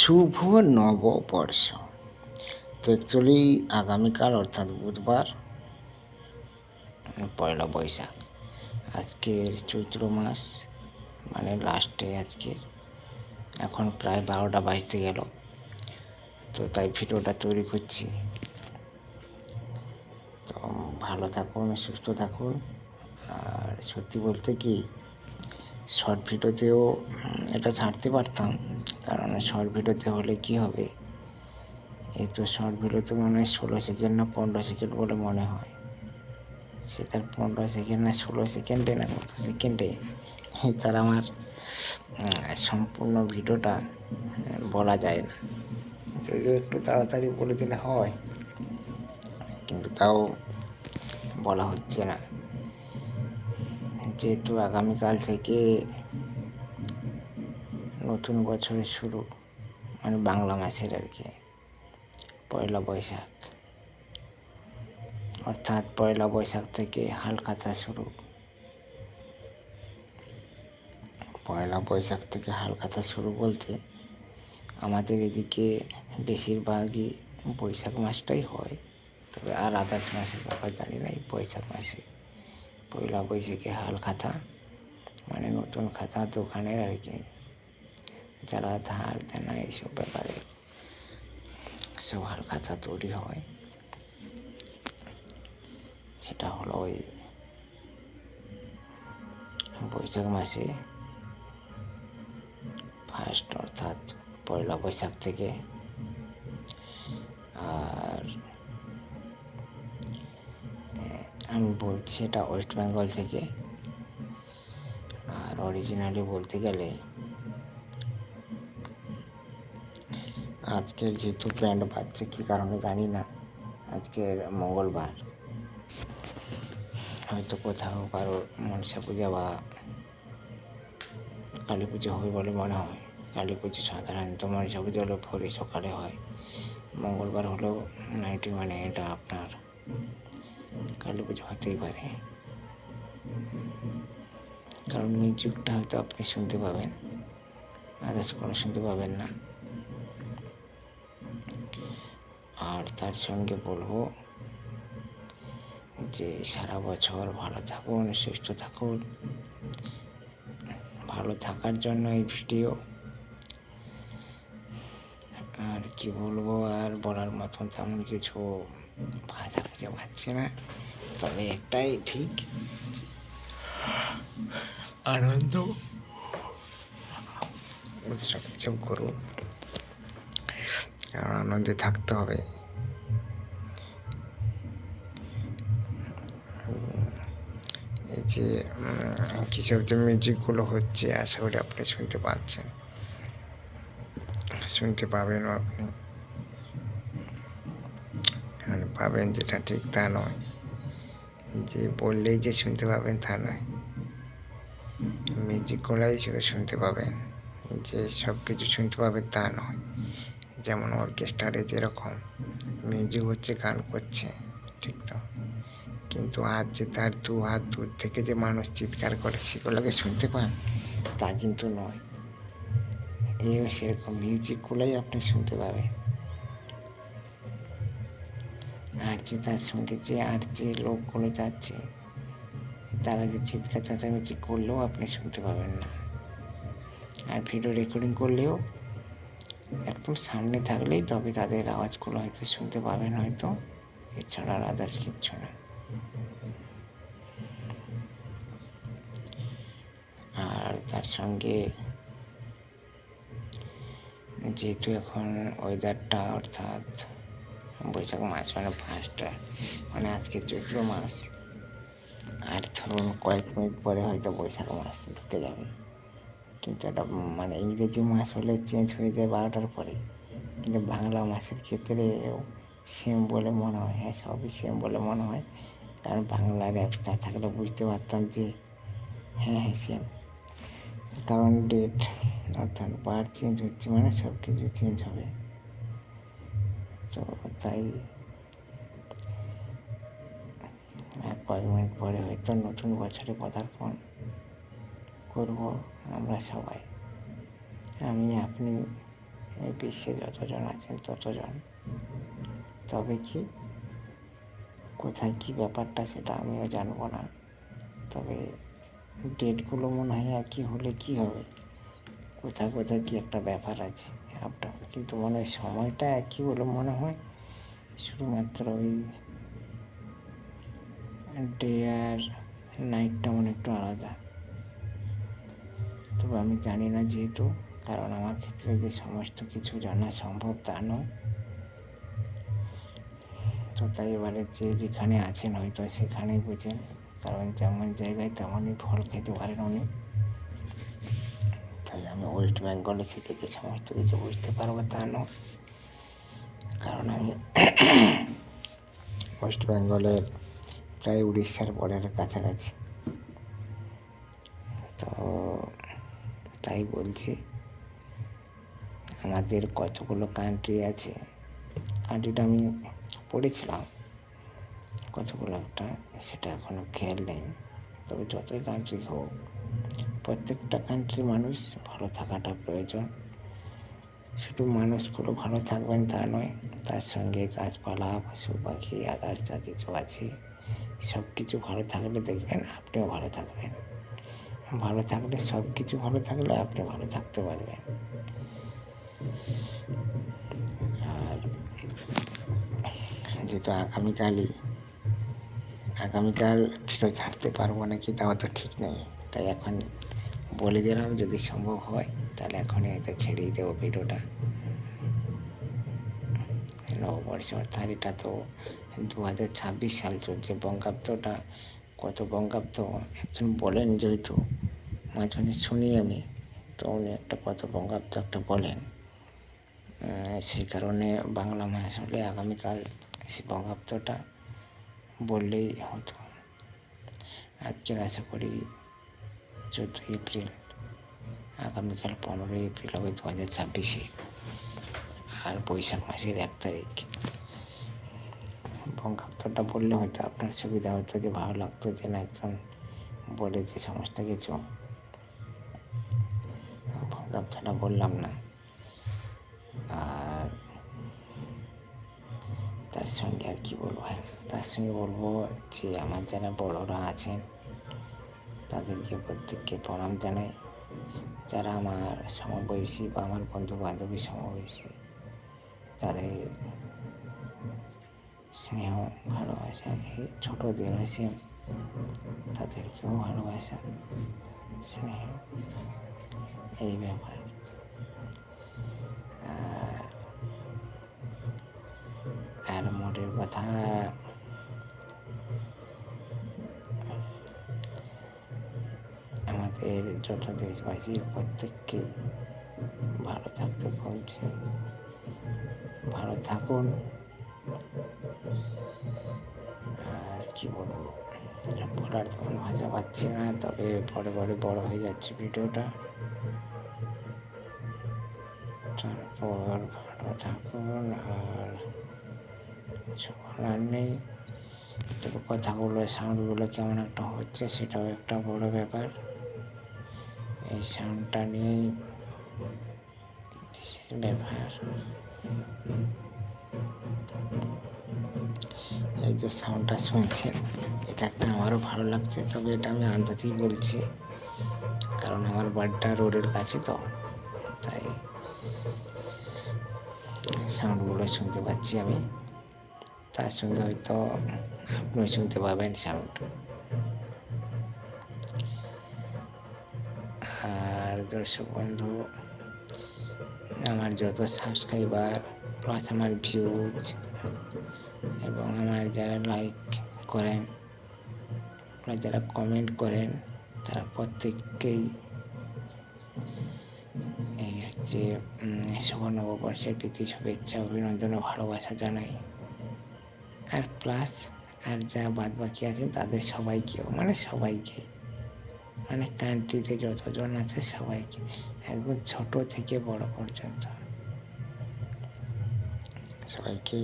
শুভ নববর্ষ। তো অ্যাকচুয়ালি আগামীকাল অর্থাৎ বুধবার পয়লা বৈশাখ। আজকের চৈত্র মাস মানে লাস্টে আজকের, এখন প্রায় 12টা বাজতে গেল। তো তাই ভিডিওটা তৈরি করছি। তো ভালো থাকুন, সুস্থ থাকুন। আর সত্যি বলতে কি, শর্ট ভিডিওতেও এটা ছাড়তে পারতাম, কারণ শর্ট ভিডিওতে হলে কি হবে, এই তো শর্ট ভিডিওতে মনে হয় 16 সেকেন্ড না 15 সেকেন্ড বলে মনে হয়। সেটার 15 সেকেন্ড না 16 সেকেন্ডে না কত সেকেন্ডে তার আমার সম্পূর্ণ ভিডিওটা বলা যায় না। একটু তাড়াতাড়ি বলে দিলে হয়, কিন্তু তাও বলা হচ্ছে না। যেহেতু আগামীকাল থেকে নতুন বছরের শুরু, মানে বাংলা মাসের আর কি, পয়লা বৈশাখ। অর্থাৎ পয়লা বৈশাখ থেকে হালখাতা শুরু। পয়লা বৈশাখ থেকে হালখাতা শুরু বলতে আমাদের এদিকে বেশিরভাগই বৈশাখ মাসটাই হয়, তবে আর আদার্স মাসের ব্যাপার জানি না। এই বৈশাখ মাসে পয়লা বৈশাখে হালখাতা মানে নতুন খাতা দোকানের আর কি, যারা ধার দেনা এইসব ব্যাপারে সব হালখাতা তৈরি হয়। সেটা হলো ওই বৈশাখ মাসে ফার্স্ট, অর্থাৎ পয়লা বৈশাখ থেকে। আর আমি বলছি এটা ওয়েস্ট বেঙ্গল থেকে। আর অরিজিনালি বলতে গেলে আজকের যেহেতু ব্যান্ড বাজছে কী কারণে জানি না, আজকের মঙ্গলবার, হয়তো কোথাও কারো মনসা পূজা বা কালী পুজো হবে বলে মনে হয়। কালী পুজো সাধারণত, মনসা পুজো হলো ভোরে সকালে হয়, মঙ্গলবার হলেও নাইটে, মানে এটা আপনার কালী পুজো হতেই পারে। কারণ মিউজিকটা হয়তো আপনি শুনতে পাবেন, আদার্স কোনো শুনতে পাবেন না। আর তার সঙ্গে বলবো যে সারা বছর ভালো থাকুন, সুস্থ থাকুন। ভালো থাকার জন্য এই ভিডিও। আর কি বলবো, আর বলার মতন তেমন কিছু ভাষা খুঁজে পাচ্ছি না। তবে একটাই ঠিক, আনন্দ উৎসব উৎসব করুন, কারণ আনন্দে থাকতে হবে। এই যে কিসব যে মিউজিকগুলো হচ্ছে, আশা করি আপনি শুনতে পাচ্ছেন, শুনতে পাবেনও আপনি, মানে পাবেন, যেটা ঠিক তা নয় যে বললেই যে শুনতে পাবেন তা নয়। মিউজিকগুলাই শুধু শুনতে পাবেন, যে সব কিছু শুনতে পাবেন তা নয়। যেমন অর্কেস্ট্রারে যেরকম মিউজিক হচ্ছে, গান করছে, ঠিক তো, কিন্তু আজ যে তার 2 হাত দূর থেকে যে মানুষ চিৎকার করে সেগুলোকে শুনতে পান তা কিন্তু নয়। এও সেরকম মিউজিকগুলোই আপনি শুনতে পাবেন। আর যে তার সঙ্গে যে লোকগুলো যাচ্ছে, তারা যে চিৎকার চেঁচামেচি করলেও আপনি শুনতে পাবেন না। আর ভিডিও রেকর্ডিং করলেও একদম সামনে থাকলেই তবে তাদের আওয়াজগুলো হয়তো শুনতে পাবেন, হয়তো, এছাড়া আর আদার্স কিচ্ছু না। আর তার সঙ্গে যেহেতু এখন ওয়েদারটা, অর্থাৎ বৈশাখ মাস মানে ফার্স্টটা, মানে আজকে চৈত্র মাস, আর ধরুন কয়েক মিনিট পরে হয়তো বৈশাখ মাস ঢুকে যাবে। কিন্তু এটা মানে ইংরেজি মাস হলে চেঞ্জ হয়ে যায় 12টার পরে, কিন্তু বাংলা মাসের ক্ষেত্রেও সেম বলে মনে হয়। হ্যাঁ, সবই সেম বলে মনে হয়, কারণ বাংলার অ্যাপসটা থাকলে বুঝতে পারতাম যে হ্যাঁ সেম। কারণ ডেট, অর্থাৎ বার চেঞ্জ হচ্ছে মানে সব কিছু চেঞ্জ হবে। তো তাই কয়েক মিনিট পরে হয়তো নতুন বছরে পদার্পণ করব আমরা সবাই, আমি, আপনি এই বিশ্বে যতজন আছেন ততজন। তবে কি কোথায় কী ব্যাপারটা সেটা আমিও জানবো না, তবে ডেটগুলো মনে হয় একই হলে কী হবে, কোথাও কোথাও কি একটা ব্যাপার আছে আপনার, কিন্তু মনে হয় সময়টা একই বলে মনে হয়, শুধুমাত্র ওই ডে আর নাইটটা মনে একটু আলাদা। তবে আমি জানি না যেহেতু, কারণ আমার ক্ষেত্রে যে সমস্ত কিছু জানা সম্ভব তা নয়, তো তাই এবারে যে যেখানে আছেন হয়তো সেখানেই বুঝেন, কারণ যেমন জায়গায় তেমনই ফল খেতে পারেন উনি। তাই আমি ওয়েস্ট বেঙ্গলে থেকে যে সমস্ত কিছু বুঝতে পারবো তা নয়, কারণ আমি ওয়েস্ট বেঙ্গলের প্রায় উড়িষ্যার বর্ডারের কাছাকাছি। তো তাই বলছি, আমাদের কতগুলো কান্ট্রি আছে, কান্ট্রিটা আমি পড়েছিলাম কতগুলো একটা, সেটা এখনও খেয়াল নেই। তবে যতই কান্ট্রি হোক, প্রত্যেকটা কান্ট্রির মানুষ ভালো থাকাটা প্রয়োজন। শুধু মানুষগুলো ভালো থাকবেন তা নয়, তার সঙ্গে গাছপালা, পশু পাখি, আদার্স যা কিছু আছে সব কিছু ভালো থাকলে দেখবেন আপনিও ভালো থাকবেন। ভালো থাকলে সব কিছু ভালো থাকলে আপনি ভালো থাকতে পারবেন। আর যেহেতু আগামীকাল ভিডিও ছাড়তে পারবো নাকি তাও তো ঠিক নেই, তাই এখন বলে দিলাম যদি সম্ভব হয় তাহলে এখনই হয়তো ছেড়েই দেবো ভিডিওটা। নববর্ষ অর্থাৎ এটা তো 2026 সাল চলছে, বঙ্গাব্দটা কত বঙ্গাব্দ একজন বলেন, যেহেতু মাঝে মাঝে শুনি আমি, তো উনি একটা কত বঙ্গাব্দ একটা বলেন, সেই কারণে বাংলা মাস হলে আগামীকাল সেই বঙ্গাব্দটা বললেই হতো। আজকের আশা করি 14 এপ্রিল, আগামীকাল 15 এপ্রিল হবে 2026, আর বৈশাখ মাসের 1 তারিখ। বঙ্গাব্দটা বললে হয়তো আপনার সুবিধা হতো, যে ভালো লাগতো যে না একজন বলেছে সমস্ত কিছু। বঙ্গাব্দটা বললাম না। আর তার সঙ্গে আর কি বলবো, তার সঙ্গে বলবো যে আমার যারা বড়রা আছেন তাদেরকে প্রত্যেককে প্রণাম জানাই, যারা আমার সমবয়সী বা আমার বন্ধু বান্ধবী সমবয়সী তাদের স্নেহ ভালোবাসা, এই ছোটোদের আছে তাদেরকেও ভালোবাসা স্নেহ, এই ব্যাপার। আর মোটের কথা, আমাদের যত দেশবাসীর প্রত্যেককে ভালো থাকতে বলছি, ভালো থাকুন। আর কি বলবো, বলার তেমন ভাষা পাচ্ছি না, তবে পরে বড় হয়ে যাচ্ছে ভিডিওটা। তারপর ভালো থাকুন, আর কিছু বলার নেই। তবে কথাগুলো, সাউন্ডগুলো কেমন একটা হচ্ছে সেটাও একটা বড় ব্যাপার। এই সাউন্ডটা নিয়েই ব্যাপার। এই যে সাউন্ডটা শুনছেন, এটা একটা আমারও ভালো লাগছে, তবে এটা আমি আন্দাজেই বলছি, কারণ আমার বাড়িটা রোডের কাছে, তো তাই সাউন্ডগুলো শুনতে পাচ্ছি আমি। তার সঙ্গে হয়তো আপনিও শুনতে পাবেন সাউন্ড। আর দর্শক বন্ধু, আমার যত সাবস্ক্রাইবার প্লাস আমার ভিউজ এবং আমার যারা লাইক করেন বা যারা কমেন্ট করেন, তারা প্রত্যেককেই এই হচ্ছে শুভ নববর্ষের প্রীতি শুভেচ্ছা অভিনন্দন ও ভালোবাসা জানাই। আর প্লাস আর যা বাদ বাকি আছেন তাদের সবাইকেও, সবাইকে, কান্ট্রিতে যতজন আছে সবাইকে, একদম ছোট থেকে বড় পর্যন্ত সবাইকে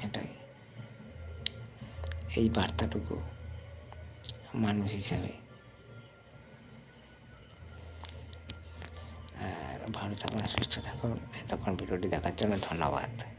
এটাই, এই বার্তাটুকু মানুষ হিসাবে। আর ভালো থাকুন, সুস্থ থাকুন। এতক্ষণ ভিডিওটি দেখার জন্য ধন্যবাদ।